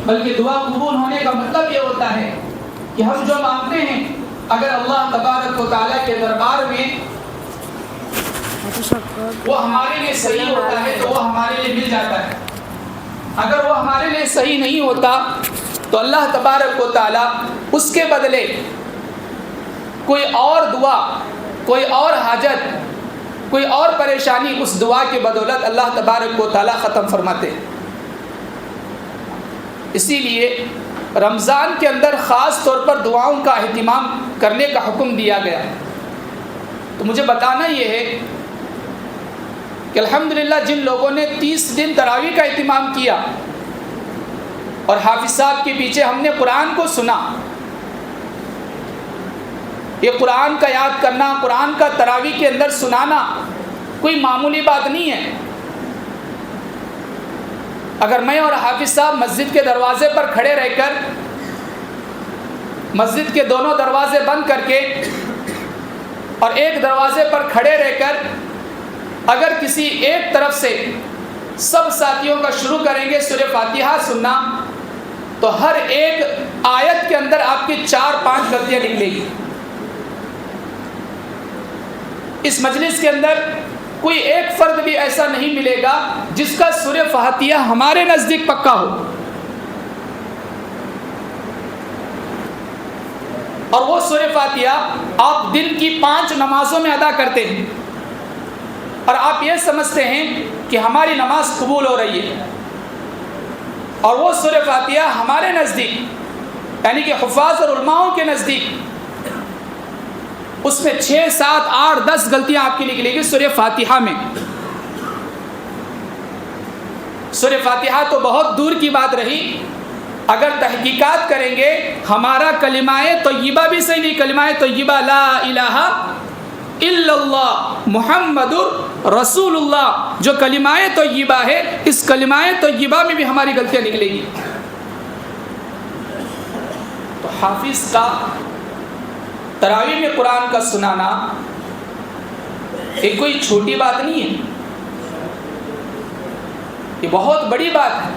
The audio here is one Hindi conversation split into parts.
बल्कि दुआ कबूल होने का मतलब ये होता है कि हम जो मांगते हैं अगर अल्लाह तबारक व तआला के दरबार में वो हमारे लिए सही होता है तो वो हमारे लिए मिल जाता है। अगर वो हमारे लिए सही नहीं होता तो अल्लाह तबारक व तआला उसके बदले कोई और दुआ, कोई और हाजत, कोई और परेशानी उस दुआ के बदौलत अल्लाह तबारक व तआला ख़त्म फरमाते हैं। इसीलिए रमज़ान के अंदर ख़ास तौर पर दुआओं का अहतिमाम करने का हुक्म दिया गया। तो मुझे बताना ये है कि अल्हम्दुलिल्लाह जिन लोगों ने 30 दिन तरावी का अहतिमाम किया और हाफिज़ साहब के पीछे हमने कुरान को सुना, ये कुरान का याद करना, कुरान का तरावी के अंदर सुनाना कोई मामूली बात नहीं है। अगर मैं और हाफिज़ साहब मस्जिद के दरवाज़े पर खड़े रहकर मस्जिद के दोनों दरवाज़े बंद करके और एक दरवाज़े पर खड़े रहकर अगर किसी एक तरफ से सब साथियों का शुरू करेंगे सूरह फातिहा सुनना, तो हर एक आयत के अंदर आपकी 4-5 गलतियाँ निकलेगी। इस मजलिस के अंदर कोई एक फ़र्द भी ऐसा नहीं मिलेगा जिसका सूरह फातिहा हमारे नज़दीक पक्का हो। और वो सूरह फातिहा आप दिन की 5 नमाजों में अदा करते हैं और आप ये समझते हैं कि हमारी नमाज कबूल हो रही है। और वो सूरह फातिहा हमारे नज़दीक यानी कि हुफ़ाज़ और उलमाओं के नज़दीक उसमें 6, 7, 8, 10 गलतियां आपकी निकलेगी सूरह फातिहा में। सूरह फातिहा तो बहुत दूर की बात रही, अगर तहकीकात करेंगे हमारा कलिमाए तय्यबा भी सही नहीं, कलिमाए तय्यबा ला इलाहा इल्लल्लाह मुहम्मदुर रसूलुल्लाह जो कलिमाए तय्यबा है, इस कलिमाए तय्यबा में भी हमारी गलतियां निकलेगी। तो हाफिज़ का तरावी में कुरान का सुनाना एक कोई छोटी बात नहीं है, ये बहुत बड़ी बात है।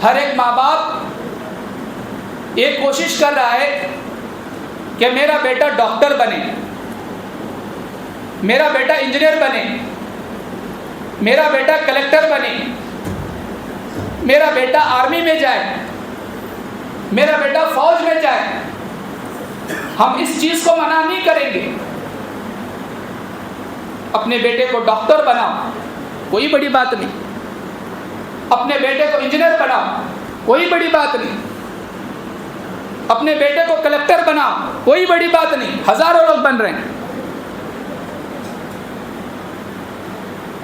हर एक माँ बाप ये कोशिश कर रहा है कि मेरा बेटा डॉक्टर बने, मेरा बेटा इंजीनियर बने, मेरा बेटा कलेक्टर बने, मेरा बेटा आर्मी में जाए, मेरा बेटा फौज में जाए। हम इस चीज़ को मना नहीं करेंगे। अपने बेटे को डॉक्टर बनाओ, कोई बड़ी बात नहीं। अपने बेटे को इंजीनियर बनाओ, कोई बड़ी बात नहीं। अपने बेटे को कलेक्टर बनाओ, कोई बड़ी बात नहीं। हजारों लोग बन रहे हैं।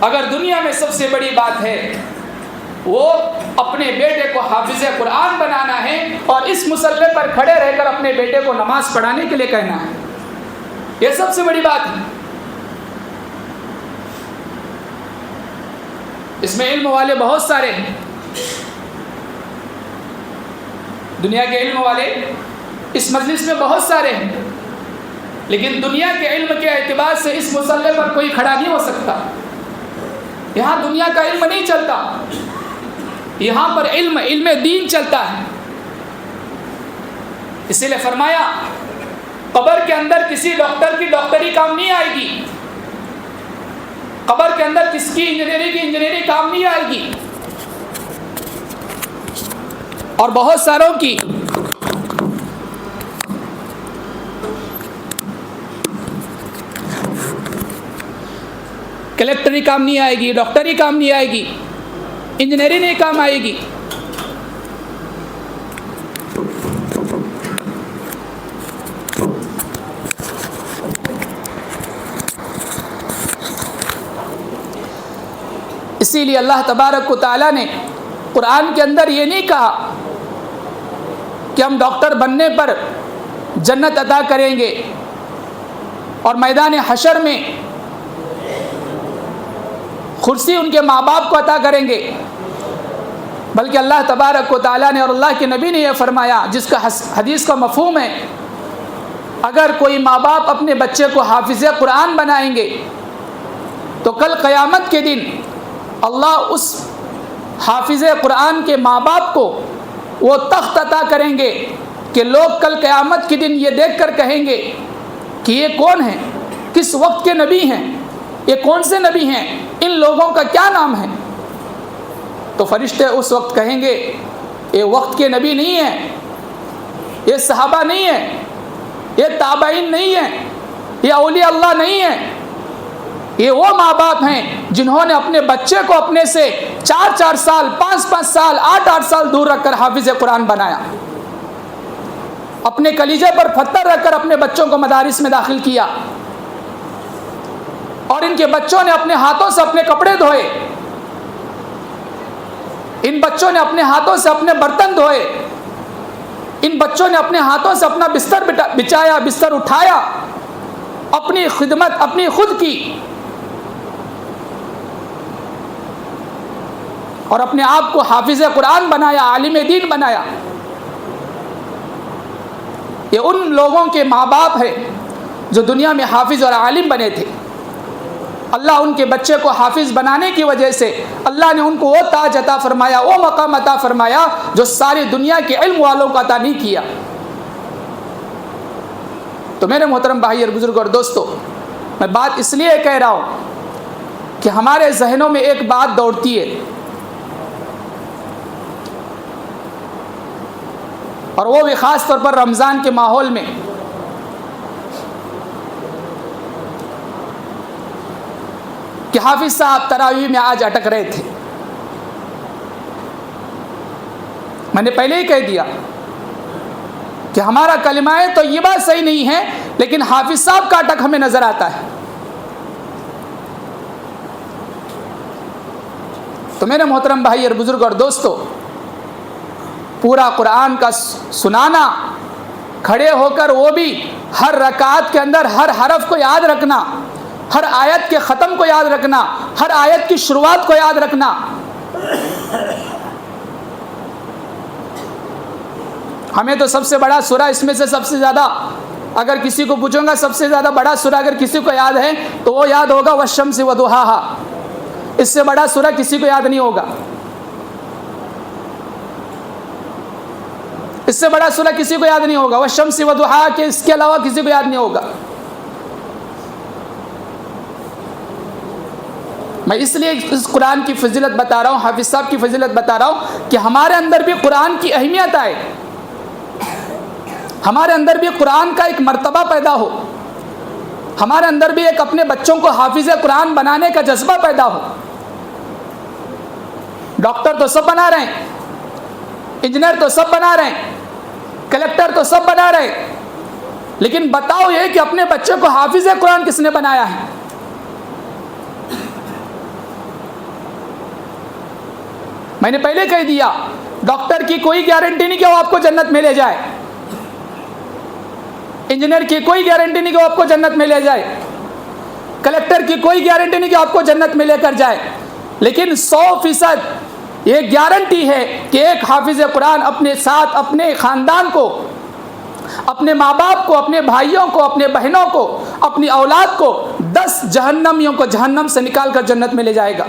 अगर दुनिया में सबसे बड़ी बात है वो अपने बेटे को हाफिज़ कुरान बनाना है और इस मुसल्ले पर खड़े रहकर अपने बेटे को नमाज पढ़ाने के लिए कहना है, यह सबसे बड़ी बात है। इसमें इल्म वाले बहुत सारे हैं, दुनिया के इल्म वाले इस मजलिस में बहुत सारे हैं, लेकिन दुनिया के इल्म के एतबार से इस मुसल्ले पर कोई खड़ा नहीं हो सकता। यहाँ दुनिया का इल्म नहीं चलता, यहाँ पर इल्म दीन चलता है। इसीलिए फरमाया कब्र के अंदर किसी डॉक्टर की डॉक्टरी काम नहीं आएगी, कब्र के अंदर किसकी इंजीनियरिंग काम नहीं आएगी। और बहुत सारों की कलेक्टरी काम नहीं आएगी, डॉक्टरी काम नहीं आएगी, इंजीनियरिंग नहीं काम आएगी। इसीलिए अल्लाह तबारक व तआला ने कुरान के अंदर ये नहीं कहा कि हम डॉक्टर बनने पर जन्नत अता करेंगे और मैदान हशर में कुर्सी उनके माँ बाप को अता करेंगे, बल्कि अल्लाह तबारक व तआला ने और अल्लाह के नबी ने यह फरमाया, जिसका हदीस का मफ़हूम है, अगर कोई माँ बाप अपने बच्चे को हाफिज़ कुरान बनाएंगे तो कल क़यामत के दिन अल्लाह उस हाफिज़ कुरान के माँ बाप को वो तख्त अता करेंगे कि लोग कल क़यामत के दिन ये देख कर कहेंगे कि ये कौन है, किस वक्त के नबी हैं, ये कौन से नबी हैं, इन लोगों का क्या नाम है। तो फरिश्ते उस वक्त कहेंगे ये वक्त के नबी नहीं है, ये सहाबा नहीं है, ये ताबईन नहीं है, ये औलिया अल्लाह नहीं है, ये वो माँ बाप हैं जिन्होंने अपने बच्चे को अपने से 4-4 साल, 5-5 साल, 8-8 साल दूर रखकर हाफिज़ कुरान बनाया, अपने कलीजे पर पत्थर रखकर अपने बच्चों को मदारिस में दाखिल किया, और इनके बच्चों ने अपने हाथों से अपने कपड़े धोए, इन बच्चों ने अपने हाथों से अपने बर्तन धोए, इन बच्चों ने अपने हाथों से अपना बिस्तर बिछाया, बिस्तर उठाया, अपनी खिदमत अपनी खुद की, और अपने आप को हाफिज़ कुरान बनाया, आलिम दीन बनाया। ये उन लोगों के माँ बाप है जो दुनिया में हाफिज़ और आलिम बने थे। अल्लाह उनके बच्चे को हाफिज़ बनाने की वजह से अल्लाह ने उनको वो ताज अता फरमाया, वो मकाम अता फरमाया जो सारी दुनिया के इल्म वालों को अता नहीं किया। तो मेरे मोहतरम भाई और बुजुर्ग और दोस्तों, मैं बात इसलिए कह रहा हूँ कि हमारे जहनों में एक बात दौड़ती है, और वो भी ख़ास तौर पर रमज़ान के माहौल में, कि हाफिज़ साहब तरावीह में आज अटक रहे थे। मैंने पहले ही कह दिया कि हमारा कलिमाए तो ये बात सही नहीं है, लेकिन हाफिज़ साहब का अटक हमें नज़र आता है। तो मेरे मोहतरम भाई और बुज़ुर्ग और दोस्तों, पूरा कुरान का सुनाना, खड़े होकर वो भी हर रकात के अंदर हर हरफ को याद रखना, हर आयत के ख़त्म को याद रखना, हर आयत की शुरुआत को याद रखना, हमें तो सबसे बड़ा सूरा, इसमें से सबसे ज़्यादा अगर किसी को पूछूंगा सबसे ज़्यादा बड़ा सूरा अगर किसी को याद है तो वो याद होगा वश्शम्स व दुहाहा। इससे बड़ा सूरा किसी को याद नहीं होगा, इससे बड़ा सूरा किसी को याद नहीं होगा। वश्शम्स व दुहाहा के इसके अलावा किसी को याद नहीं होगा। मैं इसलिए इस कुरान की फजीलत बता रहा हूँ, हाफिज़ साहब की फजीलत बता रहा हूँ कि हमारे अंदर भी कुरान की अहमियत आए, हमारे अंदर भी कुरान का एक मर्तबा पैदा हो, हमारे अंदर भी एक अपने बच्चों को हाफिज़ कुरान बनाने का जज्बा पैदा हो। डॉक्टर तो सब बना रहे हैं, इंजीनियर तो सब बना रहे हैं, कलेक्टर तो सब बना रहे हैं, लेकिन बताओ ये कि अपने बच्चे को हाफिज़ कुरान किसने बनाया है? मैंने पहले कह दिया, डॉक्टर की कोई गारंटी नहीं कि वो आपको जन्नत में ले जाए, इंजीनियर की कोई गारंटी नहीं कि वो आपको जन्नत में ले जाए, कलेक्टर की कोई गारंटी नहीं कि आपको जन्नत में लेकर जाए, लेकिन 100% ये गारंटी है कि एक हाफिज़ कुरान अपने साथ अपने ख़ानदान को, अपने माँ बाप को, अपने भाइयों को, अपने बहनों को, अपनी औलाद को 10 जहन्नमियों को जहन्नम से निकाल कर जन्नत में ले जाएगा।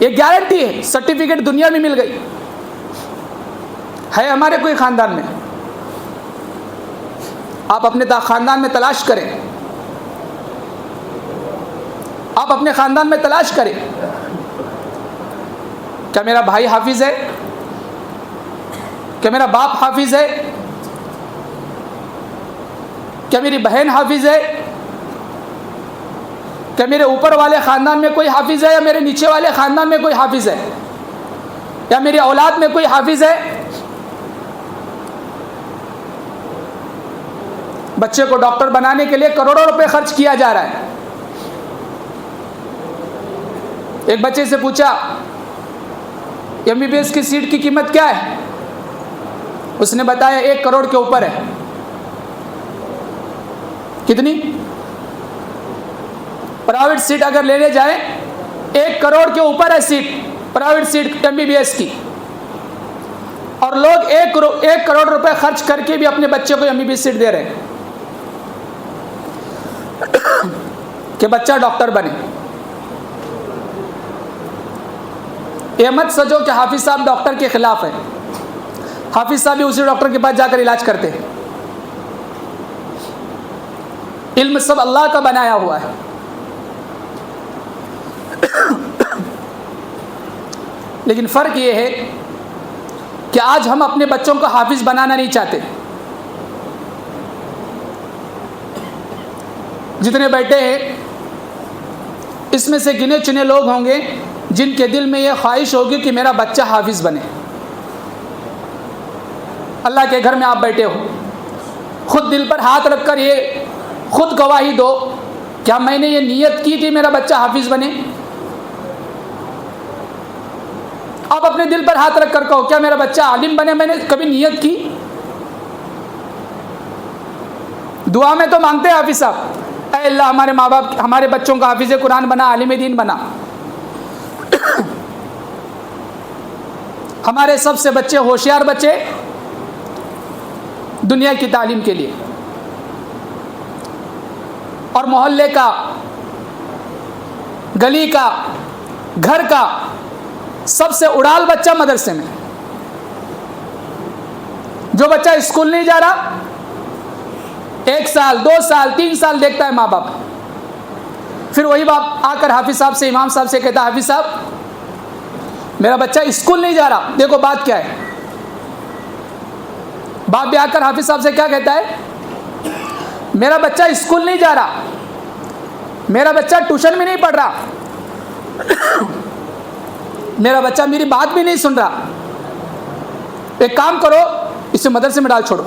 ये गारंटी है, सर्टिफिकेट दुनिया में मिल गई है हमारे कोई ख़ानदान में। आप अपने ख़ानदान में तलाश करें, आप अपने ख़ानदान में तलाश करें, क्या मेरा भाई हाफिज़ है? क्या मेरा बाप हाफिज़ है? क्या मेरी बहन हाफिज़ है? क्या मेरे ऊपर वाले ख़ानदान में कोई हाफिज़ है, या मेरे नीचे वाले ख़ानदान में कोई हाफिज़ है, या मेरी औलाद में कोई हाफिज़ है? बच्चे को डॉक्टर बनाने के लिए करोड़ों रुपए खर्च किया जा रहा है। एक बच्चे से पूछा MBBS की सीट की कीमत क्या है? उसने बताया 1 करोड़ के ऊपर है। कितनी? प्राइवेट सीट अगर लेने जाए 1 करोड़ के ऊपर है सीट, प्राइवेट सीट MBBS की, और लोग 1 करोड़ रुपए खर्च करके भी अपने बच्चे को MBBS सीट दे रहे हैं कि बच्चा डॉक्टर बने। ये मत समझो कि हाफिज़ साहब डॉक्टर के ख़िलाफ़ है। हाफिज़ साहब भी उसी डॉक्टर के पास जाकर इलाज करते हैं। इल्म सब अल्लाह का बनाया हुआ है। लेकिन फ़र्क ये है कि आज हम अपने बच्चों को हाफिज़ बनाना नहीं चाहते। जितने बैठे हैं इसमें से गिने चुने लोग होंगे जिनके दिल में ये ख्वाहिश होगी कि मेरा बच्चा हाफिज़ बने। अल्लाह के घर में आप बैठे हो, खुद दिल पर हाथ रखकर ये खुद गवाही दो, क्या मैंने ये नियत की थी मेरा बच्चा हाफिज़ बने? आप अपने दिल पर हाथ रखकर कहो, क्या मेरा बच्चा आलिम बने? मैंने कभी नियत की? दुआ में तो मांगते हैं हाफिज़ साहब, ऐ अल्लाह हमारे माँ बाप हमारे बच्चों का हाफिज़ कुरान बना, आलिम दीन बना। हमारे सबसे बच्चे होशियार बच्चे दुनिया की तालीम के लिए, और मोहल्ले का, गली का, घर का सबसे उड़ाल बच्चा मदरसे में। जो बच्चा स्कूल नहीं जा रहा, 1 साल 2 साल 3 साल देखता है माँ बाप, फिर वही बाप आकर हाफिज़ साहब से, इमाम साहब से कहता है, हाफिज़ साहब मेरा बच्चा स्कूल नहीं जा रहा, देखो बात क्या है। बाप भी आकर हाफिज़ साहब से क्या कहता है, मेरा बच्चा स्कूल नहीं जा रहा, मेरा बच्चा ट्यूशन भी नहीं पढ़ रहा, मेरा बच्चा मेरी बात भी नहीं सुन रहा, एक काम करो इसे मदरसे में डाल छोड़ो।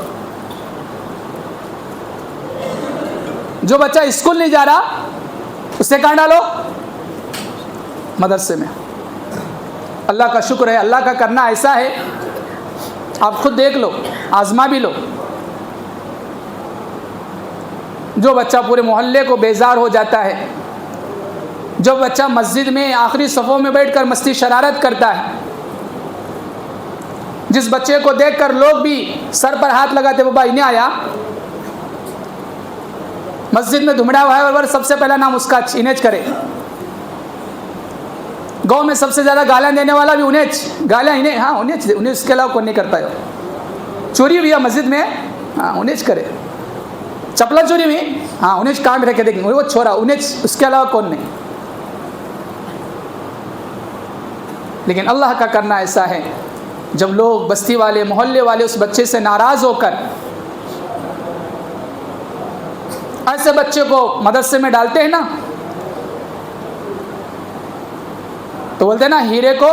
जो बच्चा स्कूल नहीं जा रहा उसे कहाँ डालो? मदरसे में। अल्लाह का शुक्र है, अल्लाह का करना ऐसा है, आप खुद देख लो, आजमा भी लो। जो बच्चा पूरे मोहल्ले को बेजार हो जाता है, जो बच्चा मस्जिद में आखिरी सफ़ों में बैठकर मस्ती शरारत करता है, जिस बच्चे को देखकर लोग भी सर पर हाथ लगाते, बाबा इन्हें आया मस्जिद में धुमड़ा हुआ है और सबसे पहला नाम उसका इनेज करे। गांव में सबसे ज़्यादा गालियाँ देने वाला भी उनेज, गालियाँ इन्हें, हाँ उनेज, उन्हें उसके अलावा कौन नहीं करता है। चोरी हुई है मस्जिद में, हाँ उनेज करे। चपला चोरी हुई, हाँ उनेज काम रखे देखेंगे, वो छोरा उनेज, उसके अलावा कौन नहीं। लेकिन अल्लाह का करना ऐसा है, जब लोग बस्ती वाले, मोहल्ले वाले उस बच्चे से नाराज़ होकर ऐसे बच्चे को मदरसे में डालते हैं ना, तो बोलते हैं ना, हीरे को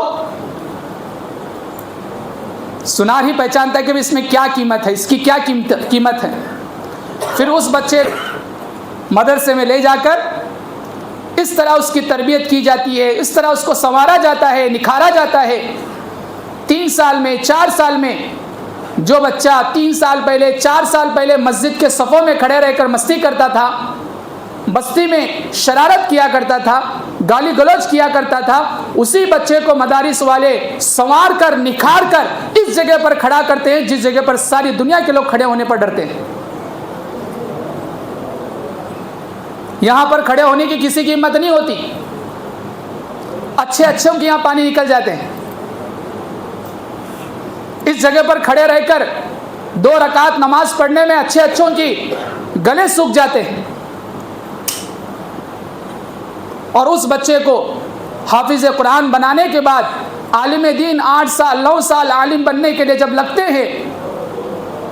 सुनार ही पहचानता है कि इसमें क्या कीमत है, इसकी क्या कीमत है। फिर उस बच्चे मदरसे में ले जाकर इस तरह उसकी तरबियत की जाती है, इस तरह उसको संवारा जाता है, निखारा जाता है। 3 साल में, 4 साल में जो बच्चा 3 साल पहले, 4 साल पहले मस्जिद के सफ़ों में खड़े रहकर मस्ती करता था, बस्ती में शरारत किया करता था, गाली गलौज किया करता था, उसी बच्चे को मदारिस वाले संवार कर, निखार कर इस जगह पर खड़ा करते हैं जिस जगह पर सारी दुनिया के लोग खड़े होने पर डरते हैं। यहाँ पर खड़े होने की किसी की हिम्मत नहीं होती, अच्छे अच्छों के यहाँ पानी निकल जाते हैं। इस जगह पर खड़े रहकर 2 रकात नमाज पढ़ने में अच्छे अच्छों की गले सूख जाते हैं। और उस बच्चे को हाफिज़ कुरान बनाने के बाद आलिम दीन 8 साल 9 साल आलिम बनने के लिए जब लगते हैं,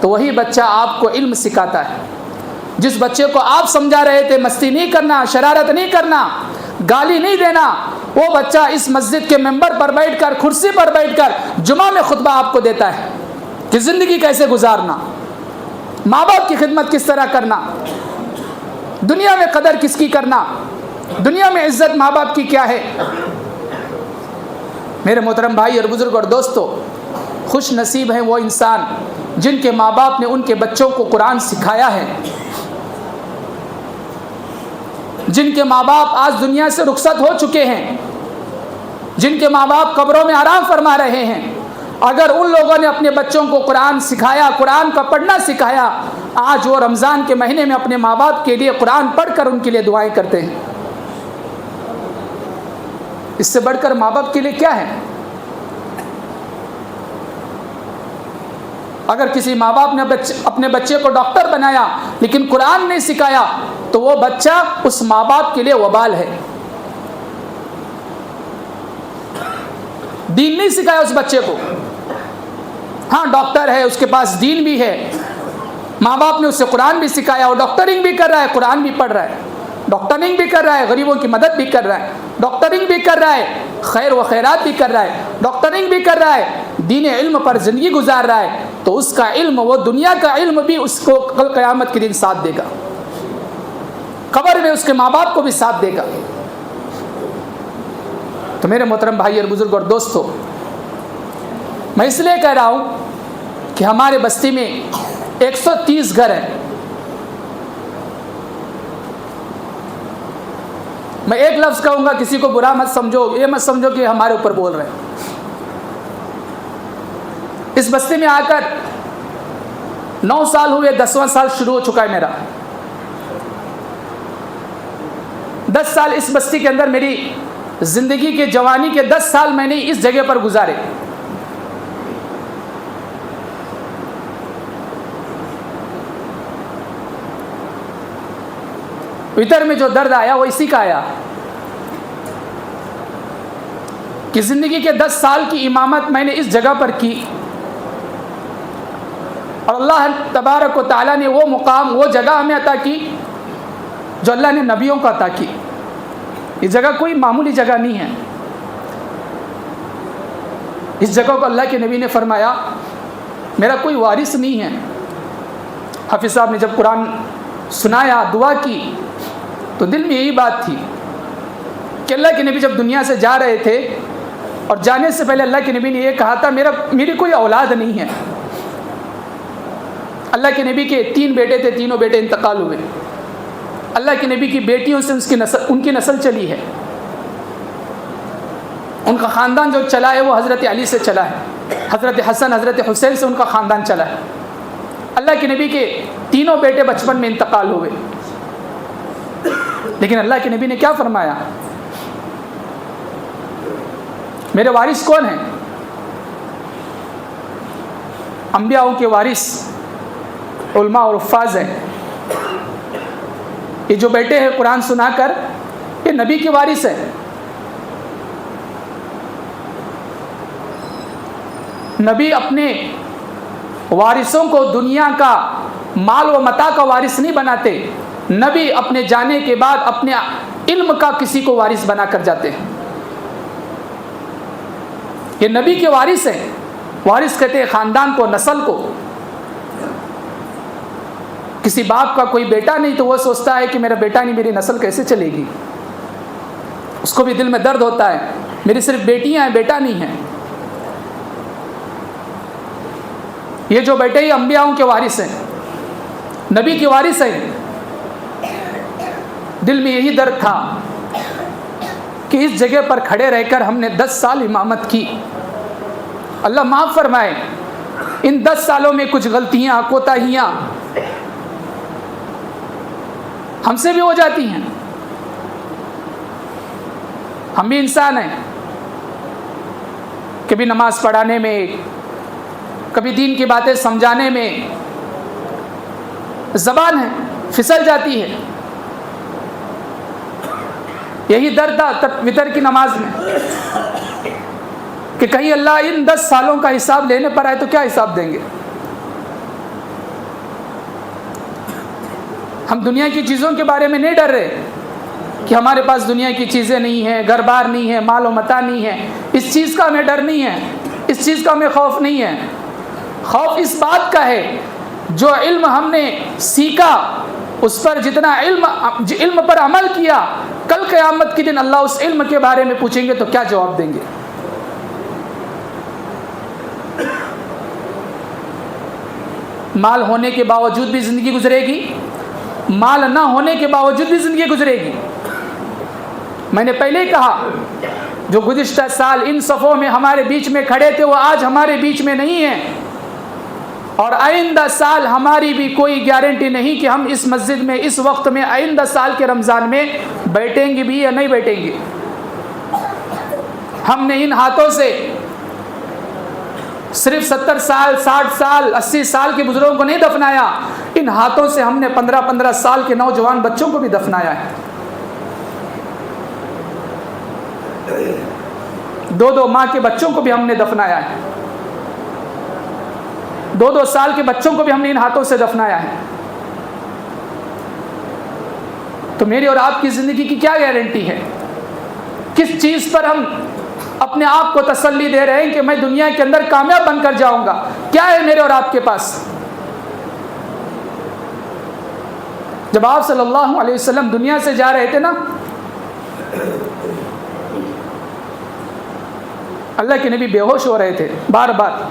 तो वही बच्चा आपको इल्म सिखाता है। जिस बच्चे को आप समझा रहे थे मस्ती नहीं करना, शरारत नहीं करना, गाली नहीं देना, वो बच्चा इस मस्जिद के मेंबर पर बैठकर, कुर्सी पर बैठकर जुमा में खुतबा आपको देता है कि ज़िंदगी कैसे गुजारना, माँ बाप की खिदमत किस तरह करना, दुनिया में कदर किसकी करना, दुनिया में इज्जत माँ बाप की क्या है। मेरे मोहतरम भाई और बुजुर्ग और दोस्तों, खुश नसीब हैं वो इंसान जिनके माँ बाप ने उनके बच्चों को कुरान सिखाया है, जिनके माँ बाप आज दुनिया से रुखसत हो चुके हैं, जिनके माँ बाप कब्रों में आराम फरमा रहे हैं। अगर उन लोगों ने अपने बच्चों को कुरान सिखाया, कुरान का पढ़ना सिखाया, आज वो रमज़ान के महीने में अपने माँ बाप के लिए कुरान पढ़कर उनके लिए दुआएं करते हैं। इससे बढ़कर माँ बाप के लिए क्या है? अगर किसी माँ बाप ने अपने बच्चे को डॉक्टर बनाया लेकिन कुरान नहीं सिखाया तो वो बच्चा उस माँ बाप के लिए वबाल है। दीन नहीं सिखाया उस बच्चे को। हाँ, डॉक्टर है, उसके पास दीन भी है, माँ बाप ने उससे कुरान भी सिखाया, और डॉक्टरिंग भी कर रहा है, कुरान भी पढ़ रहा है, डॉक्टरिंग भी कर रहा है, गरीबों की मदद भी कर रहा है, डॉक्टरिंग भी कर रहा है, खैर व खैरात भी कर रहा है, डॉक्टरिंग भी कर रहा है, दीन इल्म पर ज़िंदगी गुजार रहा है, तो उसका इल्म, वो दुनिया का इल्म भी उसको कल क़यामत के दिन साथ देगा, कब्र में उसके माँ बाप को भी साथ देगा। तो मेरे मोहतरम भाई और बुजुर्ग और दोस्तों, मैं इसलिए कह रहा हूँ कि हमारे बस्ती में 130 घर हैं। मैं एक लफ्ज़ कहूँगा, किसी को बुरा मत समझो, ये मत समझो कि हमारे ऊपर बोल रहे हैं। इस बस्ती में आकर 9 साल हुए, 10वां साल शुरू हो चुका है मेरा। 10 साल इस बस्ती के अंदर, मेरी ज़िंदगी के जवानी के 10 साल मैंने इस जगह पर गुजारे। भीतर में जो दर्द आया वो इसी का आया कि ज़िंदगी के 10 साल की इमामत मैंने इस जगह पर की, और अल्लाह तबारक व तआला ने वो मुकाम, वो जगह हमें अता की जो अल्लाह ने नबियों को अता की। ये जगह कोई मामूली जगह नहीं है। इस जगह को अल्लाह के नबी ने फरमाया, मेरा कोई वारिस नहीं है। हाफिज़ साहब ने जब कुरान सुनाया, दुआ की, तो दिल में यही बात थी कि अल्लाह के नबी जब दुनिया से जा रहे थे और जाने से पहले अल्लाह के नबी ने यह कहा था, मेरी कोई औलाद नहीं है। अल्लाह के नबी के 3 बेटे थे, तीनों बेटे इंतकाल हुए। अल्लाह के नबी की बेटियों से उनकी नस्ल चली है, उनका ख़ानदान जो चला है वो हज़रत अली से चला है, हज़रत हसन, हज़रत हुसैन से उनका ख़ानदान चला है। अल्लाह के नबी के तीनों बेटे बचपन में इंतकाल हुए, लेकिन अल्लाह के नबी ने क्या फरमाया, मेरे वारिस कौन है? अंबियाओं के वारिस उलमा और हुफ्फाज़ हैं। ये जो बेटे हैं कुरान सुनाकर, ये नबी के वारिस हैं। नबी अपने वारिसों को दुनिया का माल व मता का वारिस नहीं बनाते। नबी अपने जाने के बाद अपने इल्म का किसी को वारिस बनाकर जाते हैं। ये नबी के वारिस हैं। वारिस कहते हैं ख़ानदान को, नस्ल को। किसी बाप का कोई बेटा नहीं तो वो सोचता है कि मेरा बेटा नहीं, मेरी नस्ल कैसे चलेगी। उसको भी दिल में दर्द होता है, मेरी सिर्फ बेटियां हैं, बेटा नहीं है। ये जो बेटे ही अंबियाओं के वारिस हैं, नबी के वारिस हैं। दिल में यही दर्द था कि इस जगह पर खड़े रहकर हमने 10 साल इमामत की। अल्लाह माफ़ फरमाए, इन 10 सालों में कुछ गलतियाँ, कोताहियाँ हमसे भी हो जाती हैं। हम भी इंसान हैं। कभी नमाज पढ़ाने में, कभी दीन की बातें समझाने में ज़बान है फिसल जाती है। यही दर्द था तब वितर की नमाज में कि कहीं अल्लाह इन 10 सालों का हिसाब लेने पर आए तो क्या हिसाब देंगे। हम दुनिया की चीज़ों के बारे में नहीं डर रहे कि हमारे पास दुनिया की चीज़ें नहीं हैं, घर बार नहीं है, माल व मता नहीं है। इस चीज़ का हमें डर नहीं है, इस चीज़ का हमें खौफ नहीं है। खौफ इस बात का है, जो इल्म हमने सीखा उस पर जितना इल्म पर अमल किया, कल क़यामत के दिन अल्लाह उस इल्म के बारे में पूछेंगे तो क्या जवाब देंगे। माल होने के बावजूद भी ज़िंदगी गुजरेगी, माल ना होने के बावजूद भी ज़िंदगी गुजरेगी। मैंने पहले ही कहा, जो गुज़िश्ता साल इन सफ़ों में हमारे बीच में खड़े थे वो आज हमारे बीच में नहीं हैं, और आइंदा साल हमारी भी कोई गारंटी नहीं कि हम इस मस्जिद में इस वक्त में आइंदा साल के रमज़ान में बैठेंगे भी या नहीं बैठेंगे। हमने इन हाथों से सिर्फ 70 साल, 60 साल, 80 साल के बुजुर्गों को नहीं दफनाया, इन हाथों से हमने 15-15 साल के नौजवान बच्चों को भी दफनाया है। 2-2 माह के बच्चों को भी हमने दफनाया है। 2-2 साल के बच्चों को भी हमने इन हाथों से दफनाया है। तो मेरी और आपकी ज़िंदगी की क्या गारंटी है? किस चीज़ पर हम अपने आप को तसल्ली दे रहे हैं कि मैं दुनिया के अंदर कामयाब बनकर जाऊंगा? क्या है मेरे और आपके पास? जब आप सल्लल्लाहु अलैहि वसल्लम दुनिया से जा रहे थे ना, अल्लाह के नबी बेहोश हो रहे थे बार बार।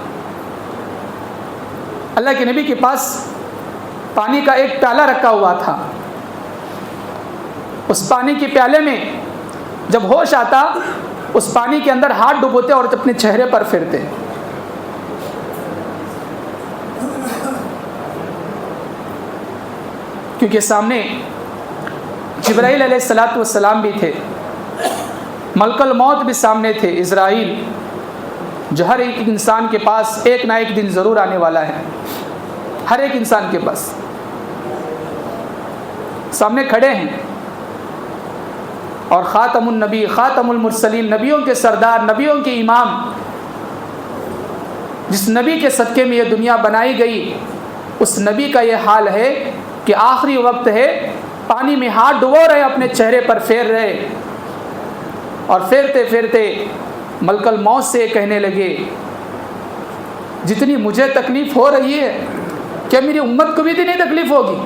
अल्लाह के नबी के पास पानी का एक प्याला रखा हुआ था। उस पानी के प्याले में जब होश आता, उस पानी के अंदर हाथ डुबोते और अपने चेहरे पर फिरते। क्योंकि सामने जिब्राइल अलैहिस्सलातु वस्सलाम भी थे, मलकुल मौत भी सामने थे, इज़राइल, जो हर एक इंसान के पास एक ना एक दिन ज़रूर आने वाला है। हर एक इंसान के पास सामने खड़े हैं। और ख़ातमुन नबी, ख़ातमुल मुरसलीन, नबियों के सरदार, नबियों के इमाम, जिस नबी के सदक़े में ये दुनिया बनाई गई, उस नबी का ये हाल है कि आखिरी वक्त है, पानी में हाथ डुबो रहे, अपने चेहरे पर फेर रहे, और फेरते फेरते मलकल मौत से कहने लगे, जितनी मुझे तकलीफ़ हो रही है, क्या मेरी उम्मत को भी इतनी तकलीफ़ होगी?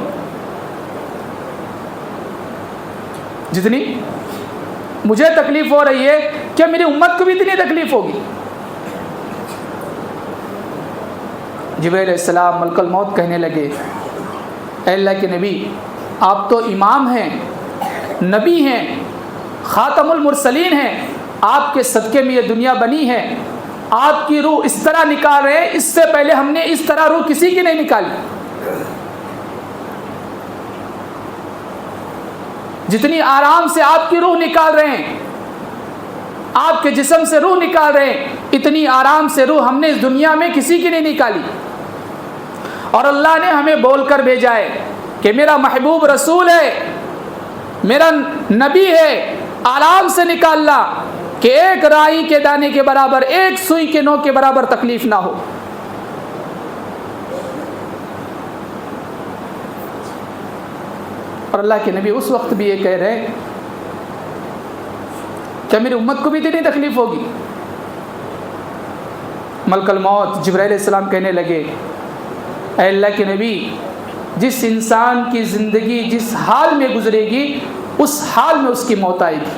जितनी मुझे तकलीफ़ हो रही है, क्या मेरी उम्मत को भी इतनी तकलीफ़ होगी? जिब्राइल अलैहिस्सलाम मलकुल मौत कहने लगे, अल्लाह के नबी, आप तो इमाम हैं, नबी हैं, ख़ातमुल मुरसलीन हैं, आपके सदक़े में ये दुनिया बनी है, आपकी रूह इस तरह निकाल रहे हैं, इससे पहले हमने इस तरह रूह किसी की नहीं निकाली। जितनी आराम से आपकी रूह निकाल रहे हैं, आपके जिस्म से रूह निकाल रहे हैं, इतनी आराम से रूह हमने इस दुनिया में किसी की नहीं निकाली। और अल्लाह ने हमें बोलकर भेजा है कि मेरा महबूब रसूल है, मेरा नबी है, आराम से निकालना, कि एक राई के दाने के बराबर, एक सुई के नोक के बराबर तकलीफ ना हो। और अल्लाह के नबी उस वक्त भी ये कह रहे हैं, क्या मेरी उम्मत को भी इतनी तकलीफ होगी? मलकुल मौत जिब्राइल अलैहिस्सलाम कहने लगे, ऐ अल्लाह के नबी, जिस इंसान की ज़िंदगी जिस हाल में गुजरेगी, उस हाल में उसकी मौत आएगी।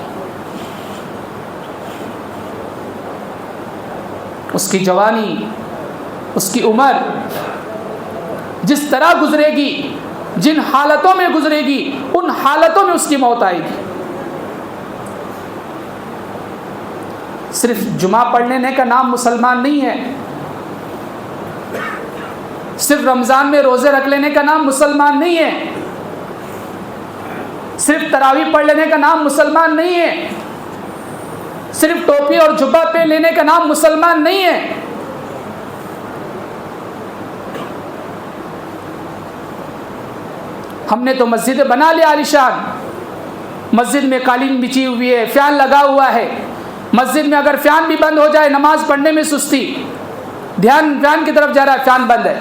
उसकी जवानी, उसकी उम्र जिस तरह गुजरेगी, जिन हालतों में गुजरेगी, उन हालतों में उसकी मौत आएगी। सिर्फ जुमा पढ़ लेने का नाम मुसलमान नहीं है, सिर्फ रमज़ान में रोज़े रख लेने का नाम मुसलमान नहीं है, सिर्फ तरावी पढ़ लेने का नाम मुसलमान नहीं है, सिर्फ टोपी और जुब्बा पहन लेने का नाम मुसलमान नहीं है। हमने तो मस्जिद बना लिया आलीशान, मस्जिद में कालीन बिछी हुई है, फ़ैन लगा हुआ है, मस्जिद में अगर फ़ैन भी बंद हो जाए, नमाज पढ़ने में सुस्ती, ध्यान फ़ैन की तरफ जा रहा है, फ़ैन बंद है।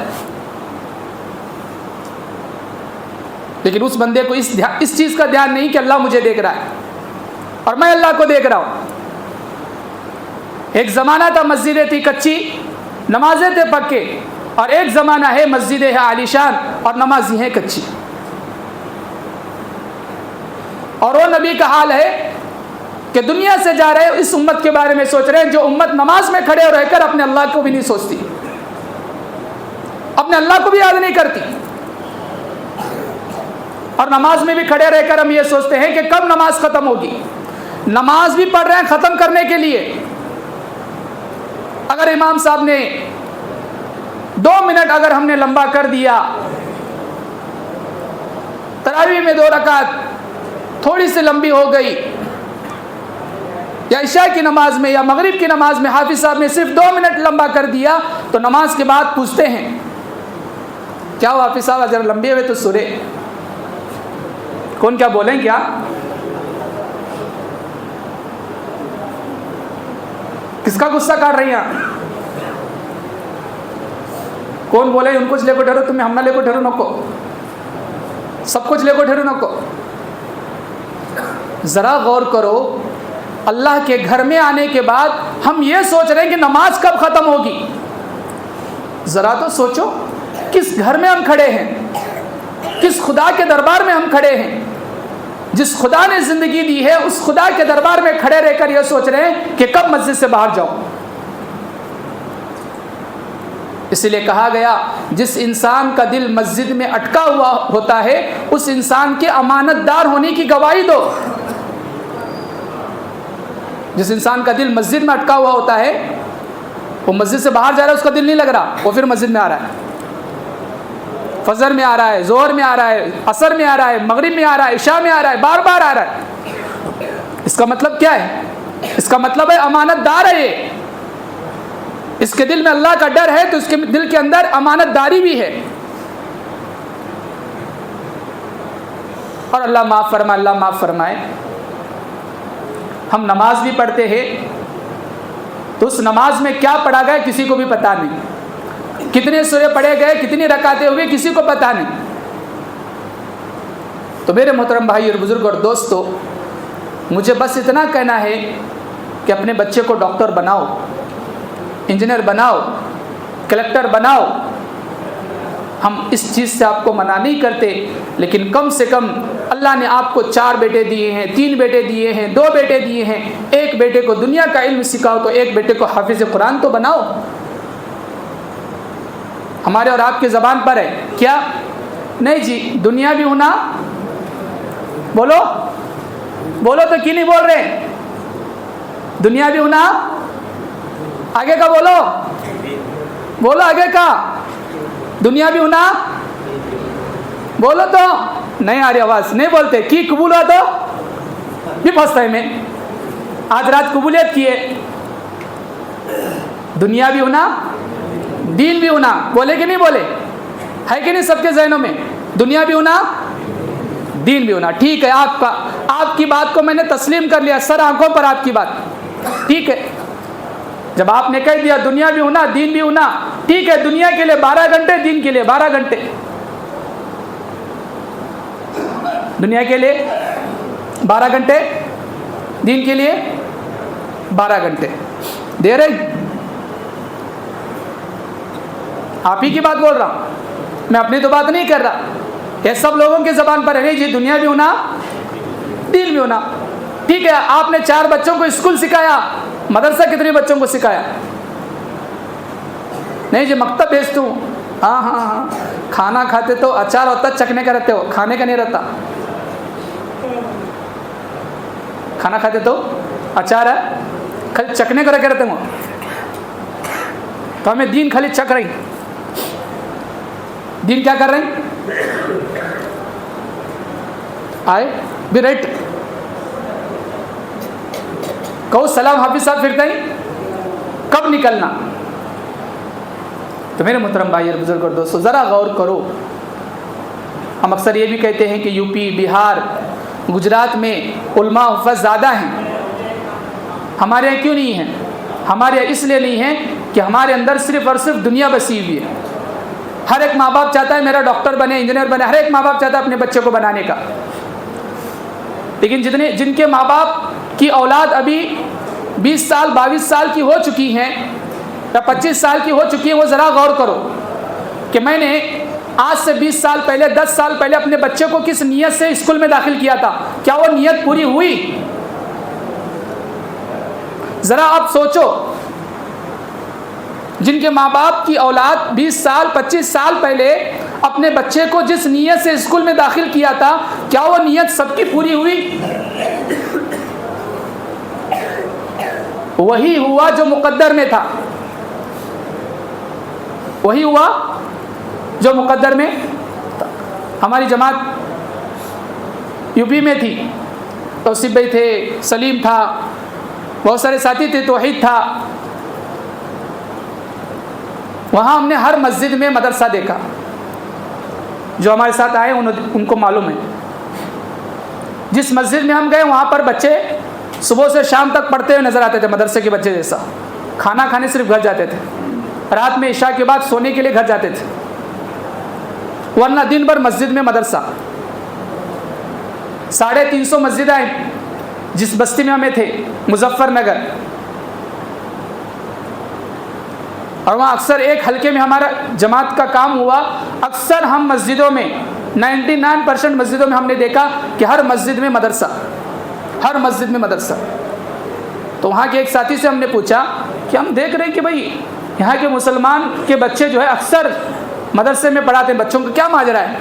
लेकिन उस बंदे को इस चीज़ का ध्यान नहीं कि अल्लाह मुझे देख रहा है और मैं अल्लाह को देख रहा हूँ। एक ज़माना था मस्जिदें थी कच्ची, नमाजें थे पक्के, और एक ज़माना है मस्जिदें हैं आलीशान और नमाजी हैं कच्ची। और वो नबी का हाल है कि दुनिया से जा रहे इस उम्मत के बारे में सोच रहे हैं, जो उम्मत नमाज में खड़े और रहकर अपने अल्लाह को भी नहीं सोचती, अपने अल्लाह को भी याद नहीं करती। और नमाज में भी खड़े रहकर हम ये सोचते हैं कि कब नमाज ख़त्म होगी। नमाज भी पढ़ रहे हैं ख़त्म करने के लिए। अगर इमाम साहब ने 2 मिनट अगर हमने लंबा कर दिया, तरावी में 2 रकात थोड़ी सी लंबी हो गई, या इशा की नमाज में या मगरिब की नमाज में हाफिज साहब ने सिर्फ 2 मिनट लंबा कर दिया तो नमाज के बाद पूछते हैं क्या हुआ हाफिज साहब जरा लंबे हुए तो सुरे। कौन क्या बोलें क्या? किसका गुस्सा काट रही हैं? कौन बोले उनको लेको ठहरो, तुम्हें हमना लेको ठहरो नको, सब कुछ लेको ठहरो नको। जरा गौर करो, अल्लाह के घर में आने के बाद हम ये सोच रहे हैं कि नमाज कब खत्म होगी। जरा तो सोचो किस घर में हम खड़े हैं, किस खुदा के दरबार में हम खड़े हैं। जिस खुदा ने जिंदगी दी है उस खुदा के दरबार में खड़े रहकर यह सोच रहे हैं कि कब मस्जिद से बाहर जाऊं। इसलिए कहा गया जिस इंसान का दिल मस्जिद में अटका हुआ होता है उस इंसान के अमानतदार होने की गवाही दो। जिस इंसान का दिल मस्जिद में अटका हुआ होता है वो मस्जिद से बाहर जा रहा है, उसका दिल नहीं लग रहा, वो फिर मस्जिद में आ रहा है, फजर में आ रहा है, जोहर में आ रहा है, असर में आ रहा है, मगरिब में आ रहा है, इशा में आ रहा है, बार बार आ रहा है। इसका मतलब क्या है? इसका मतलब है अमानतदार है ये। इसके दिल में अल्लाह का डर है तो इसके दिल के अंदर अमानतदारी भी है। और अल्लाह माफ़ फरमाए, अल्लाह माफ़ फरमाए, हम नमाज भी पढ़ते हैं तो उस नमाज में क्या पढ़ा गया किसी को भी पता नहीं, कितने सूरे पढ़े गए, कितनी रकातें हुई, किसी को पता नहीं। तो मेरे मोहतरम भाई और बुजुर्ग और दोस्तों, मुझे बस इतना कहना है कि अपने बच्चे को डॉक्टर बनाओ, इंजीनियर बनाओ, कलेक्टर बनाओ। हम इस चीज़ से आपको मना नहीं करते, लेकिन कम से कम अल्लाह ने आपको 4 बेटे दिए हैं, 3 बेटे दिए हैं, 2 बेटे दिए हैं, एक बेटे को दुनिया का इल्म सिखाओ तो एक बेटे को हाफिज कुरान तो बनाओ। हमारे और आपकी ज़बान पर है क्या? नहीं जी, दुनिया भी होना, बोलो बोलो तो क्यों नहीं बोल रहे? दुनिया भी होना, आगे का बोलो, बोलो आगे का, दुनिया भी होना, बोलो तो। नहीं आ रही आवाज, नहीं बोलते कि कबूल हुआ तो भी फंसता है। मैं आज रात कबूलियत किए, दुनिया भी होना, दीन भी होना, बोले कि नहीं बोले? है कि नहीं सबके ज़हनों में? दुनिया भी होना, दीन भी होना। ठीक है, आपकी बात को मैंने तस्लीम कर लिया, सर आंखों पर आपकी बात, ठीक है। जब आपने कह दिया दुनिया भी होना, दीन भी होना, ठीक है, दुनिया के लिए 12 घंटे, दीन के लिए 12 घंटे। दुनिया के लिए 12 घंटे, दीन के लिए 12 घंटे दे रहे। आप ही की बात बोल रहा हूं, मैं अपनी तो बात नहीं कर रहा। ये सब लोगों की जबान पर है नहीं जी, दुनिया भी होना, दीन भी होना। ठीक है, आपने 4 बच्चों को स्कूल सिखाया, मदरसा कितने बच्चों को सिखाया? नहीं जी, मकतब भेजता हूँ। हाँ हाँ हाँ, खाना खाते तो अचार होता, चखने का रहते हो, खाने का नहीं रहता। खाना खाते तो अचार है, खाली चखने का रखे रहते हो। तो हमें दीन खाली चख रही, दीन क्या कर रहे हैं? आए भी राइट, कहो सलाम हाफिज साहब फिरता ही, कब निकलना? तो मेरे मोहतरम भाई और बुजुर्ग और दोस्तों, ज़रा गौर करो। हम अक्सर ये भी कहते हैं कि यूपी, बिहार, गुजरात में उलमा हुफ़्फ़ज़ ज़्यादा हैं, हमारे यहाँ क्यों नहीं हैं? हमारे यहाँ इसलिए नहीं है कि हमारे अंदर सिर्फ़ और सिर्फ दुनिया बसी हुई है। हर एक माँ बाप चाहता है मेरा डॉक्टर बने, इंजीनियर बने, हर एक माँ बाप चाहता है अपने बच्चे को बनाने का। लेकिन जिनके माँ बाप की औलाद अभी 20 साल 22 साल की हो चुकी हैं या 25 साल की हो चुकी है, वो ज़रा गौर करो कि मैंने आज से 20 साल पहले, 10 साल पहले अपने बच्चे को किस नीयत से स्कूल में दाखिल किया था, क्या वो नीयत पूरी हुई? ज़रा आप सोचो, जिनके माँ बाप की औलाद 20 साल 25 साल पहले अपने बच्चे को जिस नीयत से स्कूल में दाखिल किया था, क्या वो नीयत सबकी पूरी हुई? वही हुआ जो मुकद्दर में था, वही हुआ जो मुकद्दर में था। हमारी जमात यूपी में थी, तौसीफ भाई थे, सलीम था, बहुत सारे साथी थे, तौहीद था। वहाँ हमने हर मस्जिद में मदरसा देखा। जो हमारे साथ आए उनको मालूम है। जिस मस्जिद में हम गए वहाँ पर बच्चे सुबह से शाम तक पढ़ते हुए नज़र आते थे, मदरसे के बच्चे जैसा। खाना खाने सिर्फ घर जाते थे, रात में इशा के बाद सोने के लिए घर जाते थे, वरना दिन भर मस्जिद में मदरसा। 350 मस्जिद आई जिस बस्ती में हमें थे, मुजफ्फरनगर। और वहाँ अक्सर एक हल्के में हमारा जमात का काम हुआ। अक्सर हम मस्जिदों में 99% मस्जिदों में हमने देखा कि हर मस्जिद में मदरसा, हर मस्जिद में मदरसा। तो वहाँ के एक साथी से हमने पूछा कि हम देख रहे हैं कि भाई यहाँ के मुसलमान के बच्चे जो है अक्सर मदरसे में पढ़ाते हैं, बच्चों को क्या माजरा है?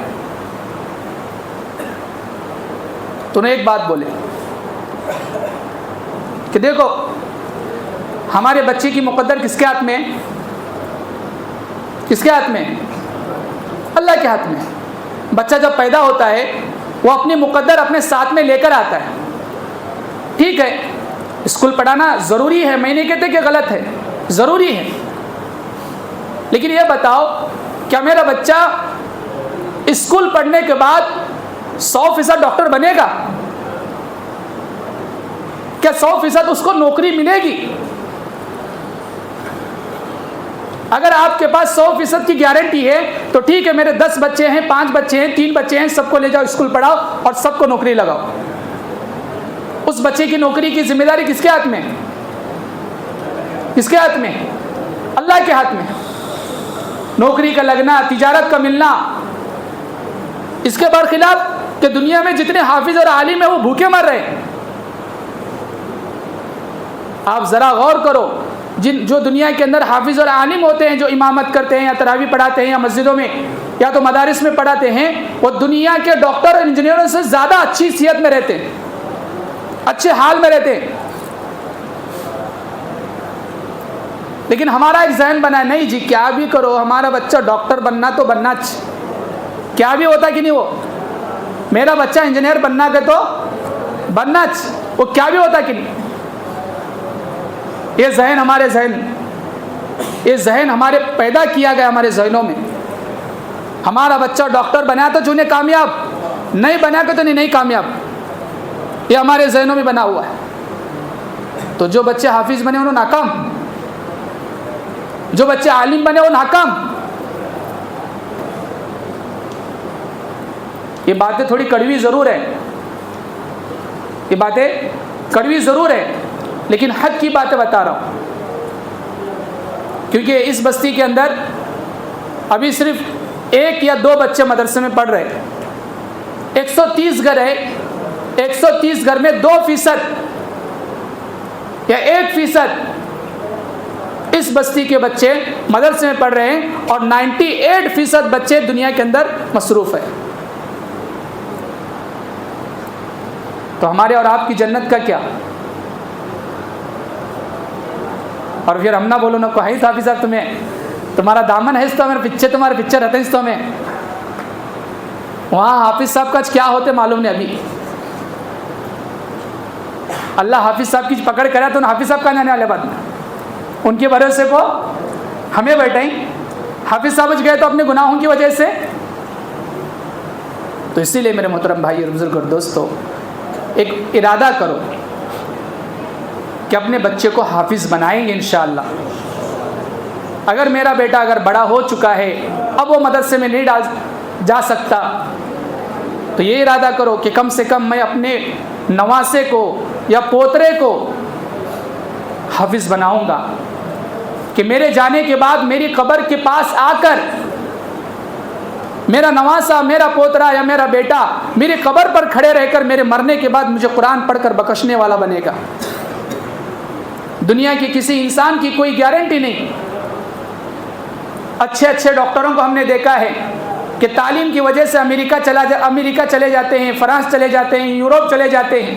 तो उन्हें एक बात बोले कि देखो, हमारे बच्चे की मुकद्दर किसके हाथ में है? किसके हाथ में है? अल्लाह के हाथ में। बच्चा जब पैदा होता है वो अपनी मुकद्दर अपने साथ में लेकर आता है। ठीक है, स्कूल पढ़ाना ज़रूरी है, मैं नहीं कहते कि गलत है, ज़रूरी है। लेकिन ये बताओ, क्या मेरा बच्चा स्कूल पढ़ने के बाद 100% डॉक्टर बनेगा? क्या 100% उसको नौकरी मिलेगी? अगर आपके पास 100% की गारंटी है तो ठीक है, मेरे 10 बच्चे हैं, 5 बच्चे हैं, 3 बच्चे हैं, सबको ले जाओ स्कूल पढ़ाओ और सबको नौकरी लगाओ। उस बच्चे की नौकरी की जिम्मेदारी किसके हाथ में? किसके हाथ में? अल्लाह के हाथ में। नौकरी का लगना, तिजारत का मिलना, इसके बरखिलाफ कि दुनिया में जितने हाफिज और आलिम है वो भूखे मर रहे हैं। आप ज़रा गौर करो, जो दुनिया के अंदर हाफिज और आलिम होते हैं, जो इमामत करते हैं या तरावी पढ़ाते हैं या मस्जिदों में या तो मदारिस में पढ़ाते हैं, वो दुनिया के डॉक्टर और इंजीनियरों से ज़्यादा अच्छी सेहत में रहते हैं, अच्छे हाल में रहते हैं। लेकिन हमारा एक जहन बना है, नहीं जी क्या भी करो, हमारा बच्चा डॉक्टर बनना तो बनना, क्या भी होता कि नहीं, वो मेरा बच्चा इंजीनियर बनना के तो बनना, वो क्या भी होता कि नहीं। ये जहन हमारे पैदा किया गया हमारे जहनों में। हमारा बच्चा डॉक्टर बना तो चुने कामयाब, नहीं बना के तो नहीं कामयाब, ये हमारे जहनों में बना हुआ है। तो जो बच्चे हाफिज बने उन्होंने नाकाम, जो बच्चे आलिम बने वो नाकाम। ये बातें थोड़ी कड़वी ज़रूर है, ये बातें कड़वी ज़रूर है, लेकिन हक की बातें बता रहा हूँ। क्योंकि इस बस्ती के अंदर अभी सिर्फ 1 या 2 बच्चे मदरसे में पढ़ रहे हैं। 130 घर है, 130 घर में 2% या 1% इस बस्ती के बच्चे मदरसे में पढ़ रहे हैं और 98% बच्चे दुनिया के अंदर मसरूफ़ है। तो हमारे और आपकी जन्नत का क्या? और फिर हम ना बोलो ना कोई हाफिज साहब, तुम्हारा दामन है, तो मेरे तुम्हारे पिक्चर रहते हैं, में वहाँ हाफिज साहब का क्या होते मालूम नहीं। अभी अल्लाह हाफिज साहब की पकड़ करा तो हाफिज साहब कहाँ जाने वाले बाद में, उनके भरोसे को हमें बैठाएं। हाफिज साहब गए तो अपने गुनाहों की वजह से। तो इसीलिए मेरे मोहतरम भाई और बुजुर्ग और दोस्तों, एक इरादा करो कि अपने बच्चे को हाफिज बनाएंगे इंशाअल्लाह। अगर मेरा बेटा अगर बड़ा हो चुका है, अब वो मदरसे में नहीं जा सकता, तो ये इरादा करो कि कम से कम मैं अपने नवासे को या पोतरे को हाफिज बनाऊंगा, कि मेरे जाने के बाद मेरी कब्र के पास आकर मेरा नवासा, मेरा पोतरा या मेरा बेटा मेरी कब्र पर खड़े रहकर मेरे मरने के बाद मुझे कुरान पढ़कर बख्शने वाला बनेगा। दुनिया के किसी इंसान की कोई गारंटी नहीं। अच्छे डॉक्टरों को हमने देखा है कि तालीम की वजह से अमेरिका चले जाते हैं, फ्रांस चले जाते हैं, यूरोप चले जाते हैं,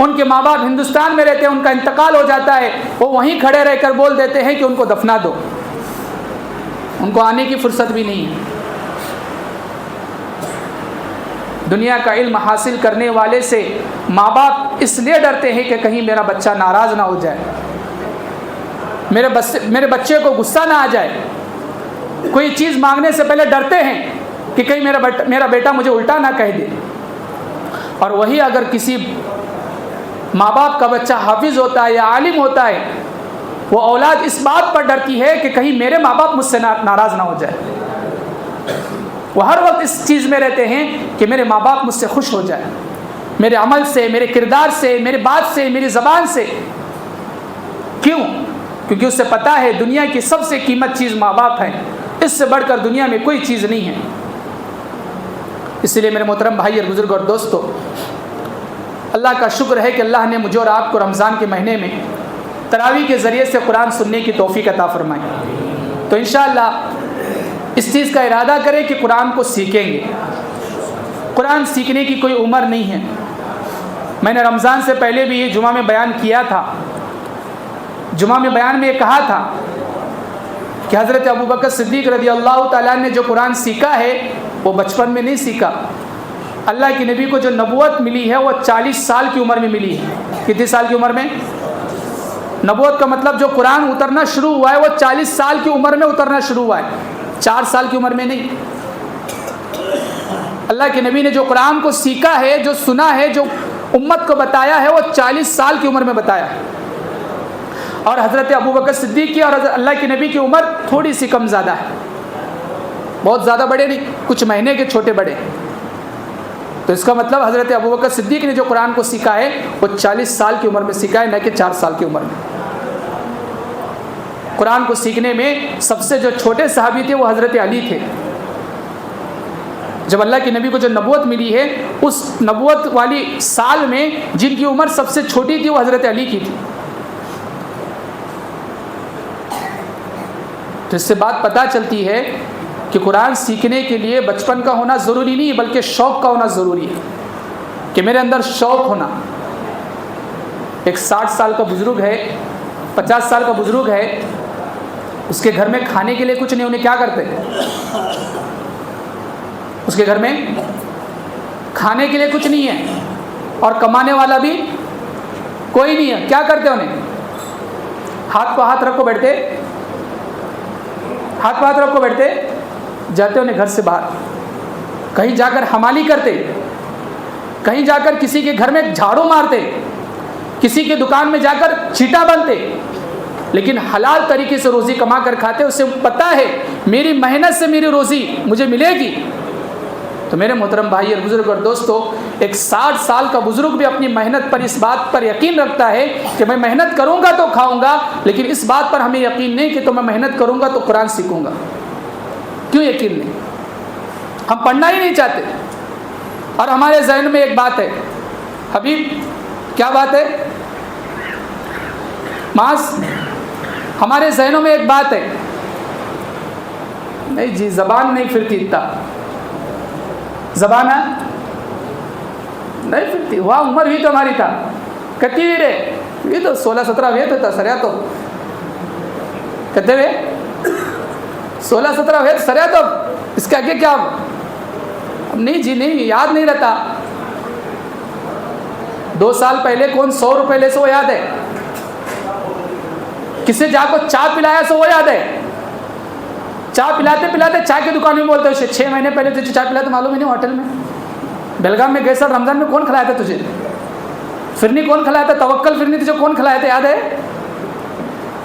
उनके माँ बाप हिंदुस्तान में रहते हैं, उनका इंतकाल हो जाता है, वो वहीं खड़े रहकर बोल देते हैं कि उनको दफना दो, उनको आने की फुर्सत भी नहीं है। दुनिया का इल्म हासिल करने वाले से माँ बाप इसलिए डरते हैं कि कहीं मेरा बच्चा नाराज़ ना हो जाए, मेरे बच्चे को गुस्सा ना आ जाए। कोई चीज़ मांगने से पहले डरते हैं कि कहीं मेरा बेटा मुझे उल्टा ना कह दे। और वही अगर किसी माँ बाप का बच्चा हाफिज़ होता है या आलिम होता है, वो औलाद इस बात पर डरती है कि कहीं मेरे माँ बाप मुझसे नाराज़ ना हो जाए। वो हर वक्त इस चीज़ में रहते हैं कि मेरे माँ बाप मुझसे खुश हो जाए, मेरे अमल से, मेरे किरदार से, मेरी बात से, मेरी ज़बान से। क्यों? क्योंकि उससे पता है दुनिया की सबसे कीमत चीज़ माँ बाप है, इससे बढ़कर दुनिया में कोई चीज़ नहीं है। इसलिए मेरे मोहतरम भाई और बुजुर्ग और दोस्तों, अल्लाह का शुक्र है कि अल्लाह ने मुझे और आपको रमज़ान के महीने में तरावी के ज़रिए से कुरान सुनने की तौफीक अता फरमाई। तो इंशाअल्लाह इस चीज़ का इरादा करें कि कुरान को सीखेंगे। कुरान सीखने की कोई उम्र नहीं है। मैंने रमज़ान से पहले भी ये जुमा में बयान किया था। जुमा में बयान में ये कहा था कि हज़रत अबू बकर सिद्दीक़ रज़ी अल्लाह तआला ने जो कुरान सीखा है वो बचपन में नहीं सीखा। अल्लाह के नबी को जो नबूवत मिली है वो 40 साल की उम्र में मिली है। कितनी साल की उम्र में? नबूवत का मतलब जो कुरान उतरना शुरू हुआ है वो 40 साल की उम्र में उतरना शुरू हुआ है, 4 साल की उम्र में नहीं। अल्लाह के नबी ने जो कुरान को सीखा है, जो सुना है, जो उम्मत को बताया है, वो 40 साल की उम्र में बताया। और हज़रत अबू बकर सिद्दीक़ की और अल्लाह के नबी की उम्र थोड़ी सी कम ज़्यादा है, बहुत ज़्यादा बड़े नहीं, कुछ महीने के छोटे बड़े। तो इसका मतलब हज़रत अबू बकर सिद्दीक़ ने जो कुरान को सीखा है वो 40 साल की उम्र में सीखा है, न कि 4 साल की उम्र में। कुरान को सीखने में सबसे जो छोटे सहाबी थे वो हज़रत अली थे। जब अल्लाह के नबी को जो नबूवत मिली है, उस नबूवत वाली साल में जिनकी उम्र सबसे छोटी थी वो हज़रत अली की थी। तो इससे बात पता चलती है कि कुरान सीखने के लिए बचपन का होना ज़रूरी नहीं है, बल्कि शौक़ का होना ज़रूरी है, कि मेरे अंदर शौक़ होना। एक 60 साल का बुज़ुर्ग है, 50 साल का बुज़ुर्ग है, उसके घर में खाने के लिए कुछ नहीं, उन्हें क्या करते हैं? उसके घर में खाने के लिए कुछ नहीं है और कमाने वाला भी कोई नहीं है। क्या करते उन्हें? हाथ पे हाथ रखो बैठते, हाथ पे हाथ रखो बैठते, जाते उन्हें घर से बाहर, कहीं जाकर हमाली करते, कहीं जाकर किसी के घर में झाड़ू मारते, किसी के दुकान में जाकर चीटा बनते, लेकिन हलाल तरीके से रोज़ी कमा कर खाते। उसे पता है मेरी मेहनत से मेरी रोज़ी मुझे मिलेगी। तो मेरे मोहतरम भाई और बुज़ुर्ग और दोस्तों, एक 60 साल का बुज़ुर्ग भी अपनी मेहनत पर इस बात पर यकीन रखता है कि मैं मेहनत करूँगा तो खाऊँगा, लेकिन इस बात पर हमें यकीन नहीं कि तो मैं मेहनत करूँगा तो कुरान सीखूँगा। क्यों यकीन नहीं? हम पढ़ना ही नहीं चाहते। और हमारे ज़हन में एक बात है, हबीब, क्या बात है मास? हमारे जहनों में एक बात है, नहीं जी ज़बान नहीं फिरती, इतना ज़बान नहीं फिरती। वहाँ उम्र भी तो हमारी था, कती रे ये तो 16-17 वे तो था सरया, तो कहते हुए 16-17 वे सरया, तो इसके आगे क्या? अब नहीं जी, नहीं याद नहीं रहता। 2 साल पहले कौन 100 रुपये ले सो वो याद है? किसे जाको चाय पिलाया सो वो याद है? चाय पिलाते पिलाते चाय की दुकान में बोलते हो 6 महीने पहले तुझे चाय पिलाते मालूम ही नहीं होटल में, बेलगाम में गए साल रमज़ान में कौन खिलाया था तुझे? फिरनी कौन खिलाया था? तवक्कल फिरनी तुझे कौन खिलाया था? याद है?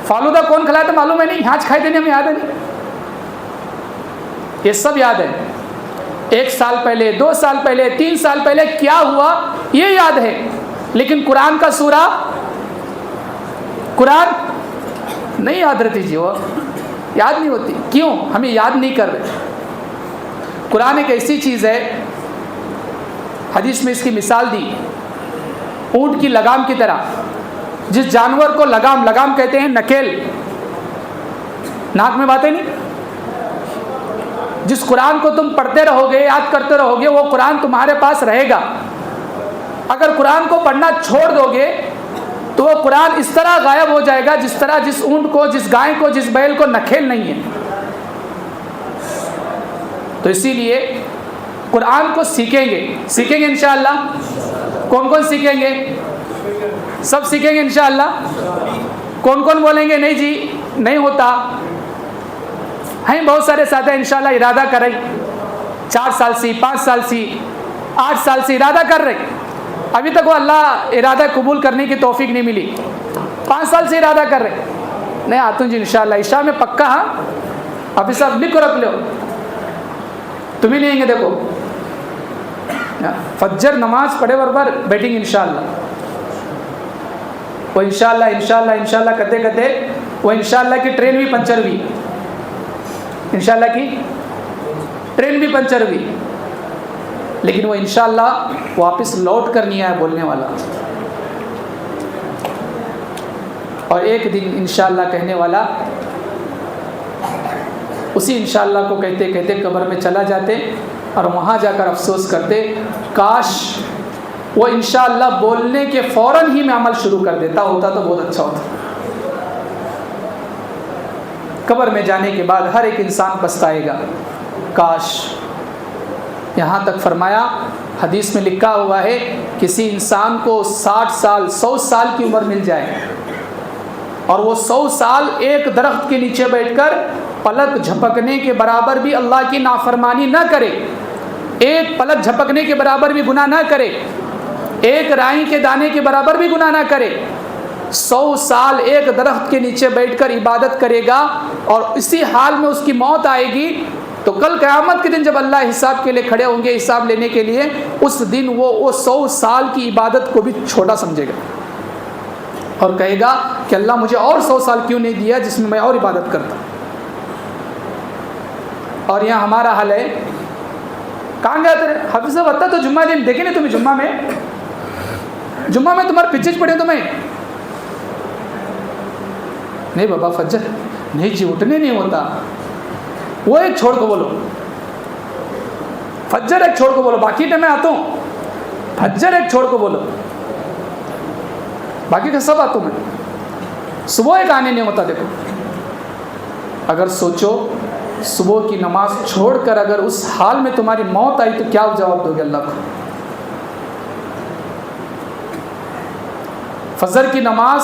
फालूदा कौन खिलाया था मालूम है नहीं? हाँच खाई देने हमें याद है नहीं? ये सब याद है। 1 साल पहले, 2 साल पहले, 3 साल पहले क्या हुआ ये याद है, लेकिन कुरान का सूरा, कुरान नहीं याद रहती जी, वो याद नहीं होती। क्यों? हमें याद नहीं कर रहे। कुरान एक ऐसी चीज़ है, हदीस में इसकी मिसाल दी ऊँट की लगाम की तरह। जिस जानवर को लगाम, लगाम कहते हैं नकेल, नाक में बातें नहीं। जिस कुरान को तुम पढ़ते रहोगे, याद करते रहोगे, वो कुरान तुम्हारे पास रहेगा। अगर कुरान को पढ़ना छोड़ दोगे तो वो कुरान इस तरह गायब हो जाएगा जिस तरह जिस ऊँट को, जिस गाय को, जिस बैल को नखेल नहीं है। तो इसीलिए कुरान को सीखेंगे इंशाअल्लाह। कौन कौन सीखेंगे? सब सीखेंगे इंशाअल्लाह। कौन कौन बोलेंगे नहीं जी नहीं होता? हैं बहुत सारे साथी इंशाअल्लाह इरादा करें, 4 साल से 5 साल से 8 साल से इरादा कर रहे, अभी तक वो अल्लाह इरादा कबूल करने की तौफीक नहीं मिली। 5 साल से इरादा कर रहे, नहीं आतूँ जी इंशाअल्लाह ईशा में पक्का। हाँ अभी सब लिख रख लो, तुम ही लेंगे। देखो फज्जर नमाज पढ़े बरबर बैठेंगे इंशाअल्लाह। वो इंशाअल्लाह करते करते वो इंशाअल्लाह की ट्रेन भी पंचर हुई, इंशाअल्लाह की ट्रेन भी पंचर हुई, लेकिन वो इंशाअल्लाह वापस लौट कर नहीं आया बोलने वाला। और एक दिन इंशाअल्लाह कहने वाला, उसी इंशाअल्लाह को कहते कहते कब्र में चला जाते और वहाँ जाकर अफसोस करते, काश वो इंशाअल्लाह बोलने के फ़ौरन ही मैं अमल शुरू कर देता होता तो बहुत अच्छा होता। कब्र में जाने के बाद हर एक इंसान पछताएगा, काश। यहाँ तक फरमाया, हदीस में लिखा हुआ है, किसी इंसान को 60 साल 100 साल की उम्र मिल जाए और वो 100 साल एक दरख्त के नीचे बैठकर पलक झपकने के बराबर भी अल्लाह की नाफरमानी ना करे, एक पलक झपकने के बराबर भी गुनाह ना करे, एक राई के दाने के बराबर भी गुनाह ना करे, 100 साल एक दरख्त के नीचे बैठकर इबादत करेगा और इसी हाल में उसकी मौत आएगी, तो कल क़यामत के दिन जब अल्लाह हिसाब के लिए खड़े होंगे, हिसाब लेने के लिए, उस दिन वो 100 साल की इबादत को भी छोटा समझेगा और कहेगा कि अल्लाह मुझे और 100 साल क्यों नहीं दिया जिसमें मैं और इबादत करता। और यहाँ हमारा हाल है, कहाँ गया तेरे हाफिज़ साहब? बता तो जुम्मा दिन देखे नहीं तुम्हें? जुम्मा में तुम्हारे पिछे पड़े तुम्हें? नहीं बाबा फज्जर नहीं जी उठने नहीं होता। वो एक छोड़ को बोलो, फज्जर एक छोड़ को बोलो, बाकी टाइम मैं आता हूँ। फज्जर एक छोड़ को बोलो, बाकी का सब आता हूँ मैं। सुबह एक आने नहीं होता। देखो अगर सोचो सुबह की नमाज छोड़कर अगर उस हाल में तुम्हारी मौत आई तो क्या जवाब दोगे अल्लाह को? फजर की नमाज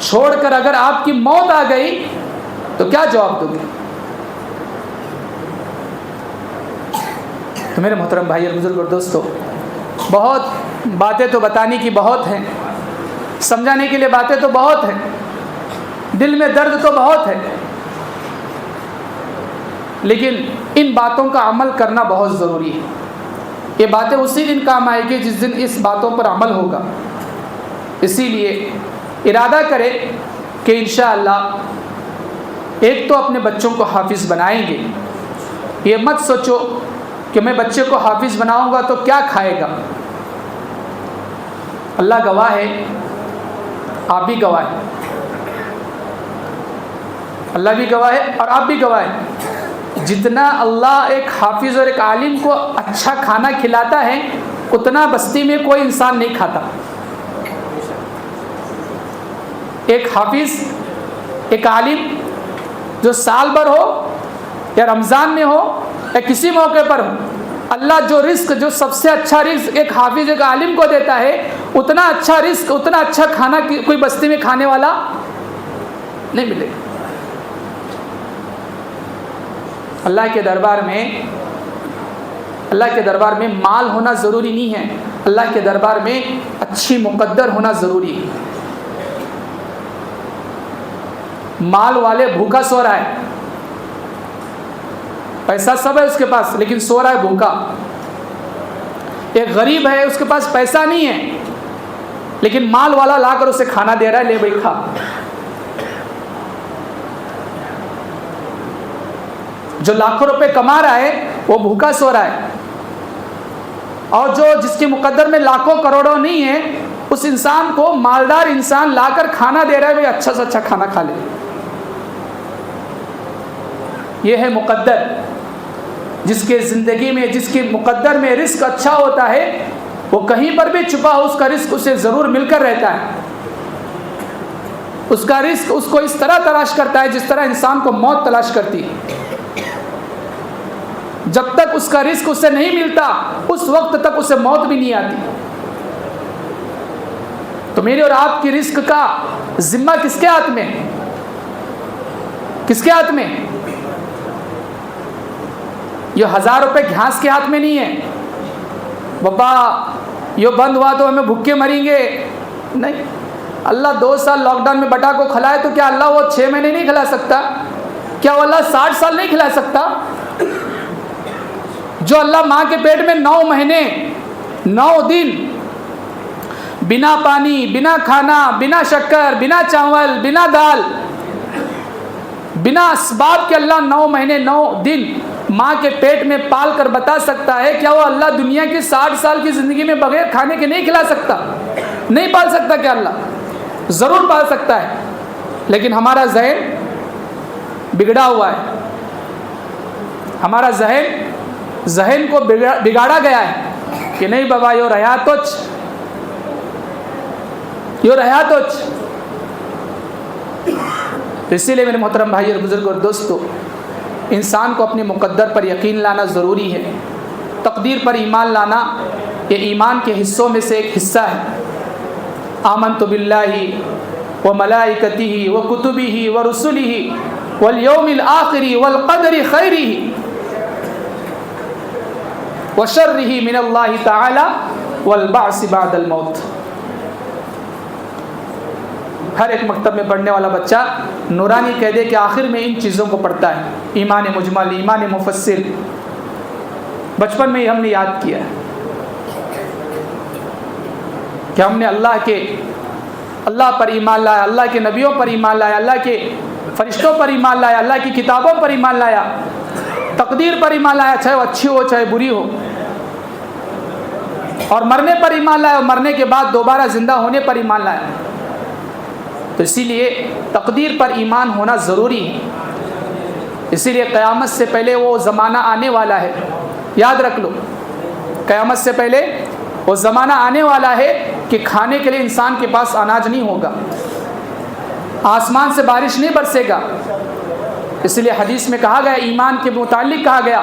छोड़कर अगर आपकी मौत आ गई तो क्या जवाब दोगे? तो मेरे मोहतरम भाई और बुजुर्ग और दोस्तों, बहुत बातें तो बताने की बहुत हैं, समझाने के लिए बातें तो बहुत हैं, दिल में दर्द तो बहुत है, लेकिन इन बातों का अमल करना बहुत ज़रूरी है। ये बातें उसी दिन काम आएगी जिस दिन इस बातों पर अमल होगा। इसीलिए इरादा करें कि इंशाअल्लाह एक तो अपने बच्चों को हाफिज़ बनाएंगे। ये मत सोचो कि मैं बच्चे को हाफिज़ बनाऊंगा तो क्या खाएगा। अल्लाह गवाह है, आप भी गवाह हैं, अल्लाह भी गवाह है और आप भी गवाह हैं। जितना अल्लाह एक हाफिज़ और एक आलिम को अच्छा खाना खिलाता है, उतना बस्ती में कोई इंसान नहीं खाता। एक हाफिज़, एक आलिम जो साल भर हो या रमज़ान में हो या किसी मौके पर हो, अल्लाह जो रिस्क, जो सबसे अच्छा रिस्क एक हाफिज़ एक आलिम को देता है, उतना अच्छा रिस्क, उतना अच्छा खाना कोई बस्ती में खाने वाला नहीं मिलेगा। अल्लाह के दरबार में माल होना ज़रूरी नहीं है, अल्लाह के दरबार में अच्छी मुक़द्दर होना ज़रूरी है। माल वाले भूखा सो रहा है, पैसा सब है उसके पास लेकिन सो रहा है भूखा। एक गरीब है, उसके पास पैसा नहीं है लेकिन माल वाला लाकर उसे खाना दे रहा है, ले भाई खा। जो लाखों रुपए कमा रहा है वो भूखा सो रहा है, और जो जिसके मुकद्दर में लाखों करोड़ों नहीं है, उस इंसान को मालदार इंसान लाकर खाना दे रहा है, भाई अच्छा से अच्छा खाना खा ले। ये है मुकद्दर। जिसके ज़िंदगी में, जिसके मुकद्दर में रिस्क अच्छा होता है, वो कहीं पर भी छुपा हो उसका रिस्क उसे ज़रूर मिलकर रहता है। उसका रिस्क उसको इस तरह तलाश करता है जिस तरह इंसान को मौत तलाश करती है। जब तक उसका रिस्क उसे नहीं मिलता उस वक्त तक उसे मौत भी नहीं आती। तो मेरे और आपकी रिस्क का जिम्मा किसके हाथ में? किसके हाथ में? ये 1000 रुपए घास के हाथ में नहीं है। बाबा ये बंद हुआ तो हमें भूखे मरेंगे, नहीं। अल्लाह 2 साल लॉकडाउन में बटा को खिलाए तो क्या अल्लाह वो 6 महीने नहीं खिला सकता? क्या वो अल्लाह 60 साल नहीं खिला सकता? जो अल्लाह माँ के पेट में 9 महीने 9 दिन बिना पानी, बिना खाना, बिना शक्कर, बिना चावल, बिना दाल, बिना असबाब के अल्लाह 9 महीने 9 दिन माँ के पेट में पाल कर बता सकता है, क्या वो अल्लाह दुनिया की 60 साल की ज़िंदगी में बगैर खाने के नहीं खिला सकता? नहीं पाल सकता क्या अल्लाह? ज़रूर पाल सकता है, लेकिन हमारा ज़हन बिगड़ा हुआ है। हमारा जहन को बिगाड़ा गया है कि नहीं बाबा यो रहा तो इसीलिए मेरे मोहतरम भाई और बुजुर्ग और दोस्तों, इंसान को अपने मुक़द्दर पर यकीन लाना ज़रूरी है। तकदीर पर ईमान लाना ये ईमान के हिस्सों में से एक हिस्सा है। आमनतु बिल्लाहि व मलाइकतिही व कुतुबिही व रुसुलिही वल यौमिल आखिरी वल क़दरि खैरिही व शर्रिही मिनल्लाहि तआला वल बाअस बअदल मौत। हर एक मकतब में पढ़ने वाला बच्चा नूरानी क़ैदे के आखिर में इन चीज़ों को पढ़ता है। ईमान मुजमल, ईमान मुफस्सिल, बचपन में ही हमने याद किया है कि हमने अल्लाह पर ईमान लाया, अल्लाह के नबियों पर ईमान लाया, अल्लाह के फरिश्तों पर ईमान लाया, अल्लाह की किताबों पर ईमान लाया, तकदीर पर ईमान लाया, चाहे वो अच्छी हो चाहे बुरी हो, और मरने पर ईमान लाया, और मरने के बाद दोबारा ज़िंदा होने पर ईमान लाया। तो इसीलिए तकदीर पर ईमान होना ज़रूरी है। इसीलिए क़यामत से पहले वो ज़माना आने वाला है, याद रख लो, क़यामत से पहले वो ज़माना आने वाला है कि खाने के लिए इंसान के पास अनाज नहीं होगा, आसमान से बारिश नहीं बरसेगा। इसलिए हदीस में कहा गया, ईमान के मुताल्लिक़ कहा गया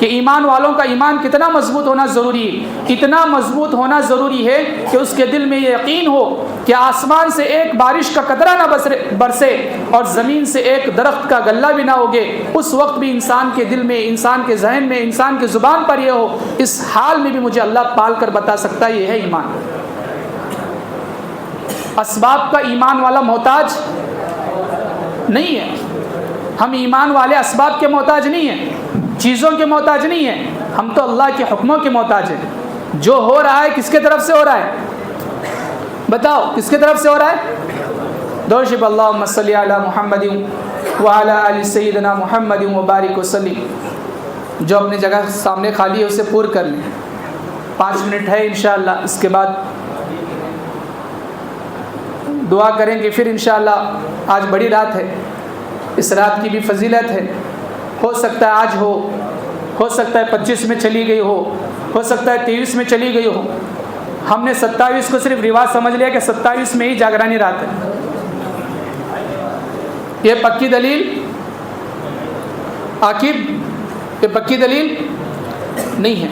कि ईमान वालों का ईमान कितना मजबूत होना ज़रूरी है। इतना मजबूत होना ज़रूरी है कि उसके दिल में ये यकीन हो कि आसमान से एक बारिश का कतरा ना बरसे और ज़मीन से एक दरख्त का गल्ला भी ना उगे। उस वक्त भी इंसान के दिल में, इंसान के जहन में, इंसान की ज़ुबान पर यह हो, इस हाल में भी मुझे अल्लाह पाल कर बता सकता है, ये है ईमान। असबाब का ईमान वाला मोहताज नहीं है। हम ईमान वाले असबाब के मोहताज नहीं हैं, चीज़ों के मोहताज नहीं है। हम तो अल्लाह के हुक्मों के मोहताज हैं। जो हो रहा है किसके तरफ से हो रहा है? बताओ किसके तरफ से हो रहा है? दोशिब अल्लाहुम्मा सल्ली अला मुहम्मदिन व अला आलि सय्यिदिना मुहम्मदिन व बारिक वसल्लिम। जो अपनी जगह सामने खाली है उसे पूर्ण कर लें। 5 मिनट है इंशाअल्लाह, इसके बाद दुआ करेंगे फिर इंशाअल्लाह। आज बड़ी रात है, इस रात की भी फजीलत है। हो सकता है आज हो सकता है 25 में चली गई हो सकता है 23 में चली गई हो। हमने 27 को सिर्फ रिवाज समझ लिया कि 27 में ही जागरानी रात है। ये पक्की दलील आकिब, ये पक्की दलील नहीं है।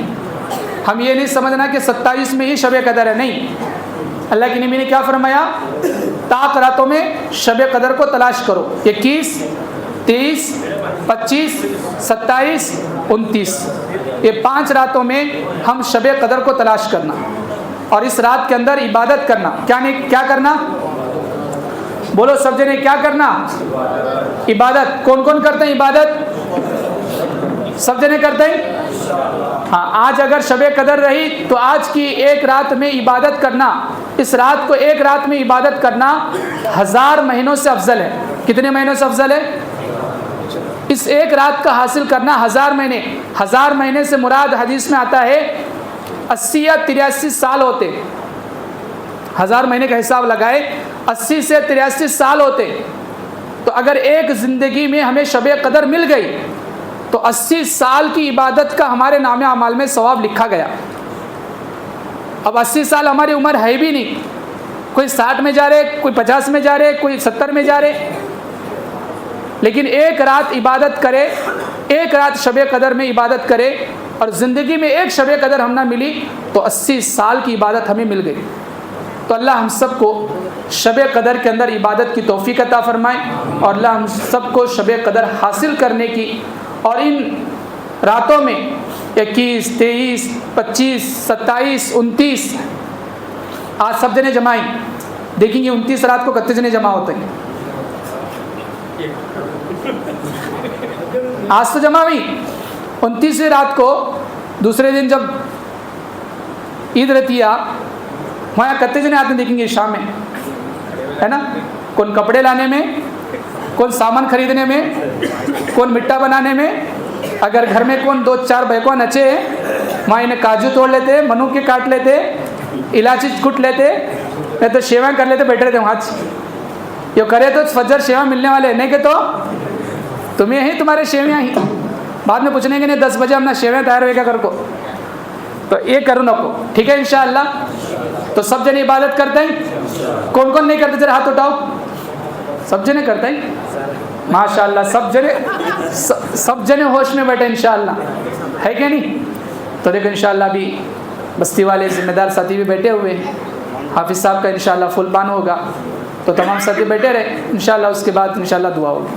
हम ये नहीं समझना कि 27 में ही शब कदर है, नहीं। अल्लाह के नबी ने क्या फरमाया? ताक रातों में शब कदर को तलाश करो। 21, 23, 25, 27, 29, ये 5 रातों में हम शब कदर को तलाश करना और इस रात के अंदर इबादत करना। क्या करना? बोलो सब जने, क्या करना? इबादत। कौन कौन करते हैं इबादत? सब जने करते हैं। हाँ, आज अगर शब कदर रही तो आज की एक रात में इबादत करना, इस रात को एक रात में इबादत करना 1000 महीनों से अफजल है। कितने महीनों से अफजल है? इस एक रात का हासिल करना 1000 महीने। 1000 महीने से मुराद हदीस में आता है 80 या 83 साल होते। 1000 महीने का हिसाब लगाए, 80 से 83 साल होते। तो अगर एक ज़िंदगी में हमें शब कदर मिल गई तो 80 साल की इबादत का हमारे नामे अमाल में सवाब लिखा गया। अब 80 साल हमारी उम्र है भी नहीं, कोई 60 में जा रहे, कोई 50 में जा रहे, कोई 70 में जा रहे, लेकिन एक रात इबादत करे एक रात शब कदर में इबादत करें और ज़िंदगी में एक शब कदर हम ना मिली तो 80 साल की इबादत हमें मिल गई। तो अल्लाह हम सबको शब कदर के अंदर इबादत की तौफीक अता फ़रमाए और अल्लाह हम सबको शब कदर हासिल करने की और इन रातों में 21, 23, 25, 27, 29 आज सब जने जमाई देखेंगे 29 रात को कितने जने जमा होते हैं। आज तो जमा हुई 29वीं रात को, दूसरे दिन जब ईद रहती है वहाँ कितने जने आते देखेंगे शाम में, है ना। कौन कपड़े लाने में, कौन सामान खरीदने में, कौन मिट्टा बनाने में। अगर घर में कौन 2-4 बैकों नचे वहाँ इन्हें काजू तोड़ लेते, मनु के काट लेते, इलायची कूट लेते, नहीं तो शेवा कर लेते, बैठे रहते वहाँ। ये करे तो फजर शेवा मिलने वाले, नहीं के तो तुम्हें ही तुम्हारे शेवियाँ ही बाद में पूछने के नहीं 10 बजे हमने शेवियाँ तैयार होएगा कर को, तो ये करो ना को, ठीक है इंशाअल्लाह। तो सब जने इबादत करते हैं, कौन कौन नहीं करते जरा हाथ उठाओ। सब जने करते हैं माशाअल्लाह, सब जने होश में बैठे इंशाअल्लाह, है क्या नहीं। तो देखो इंशाअल्लाह अभी बस्ती वाले ज़िम्मेदार साथी भी बैठे हुए हैं, हाफिज़ साहब का इंशाअल्लाह फुल पान होगा, तो तमाम साथी बैठे रहे इंशाअल्लाह। उसके बाद इंशाअल्लाह दुआ होगी।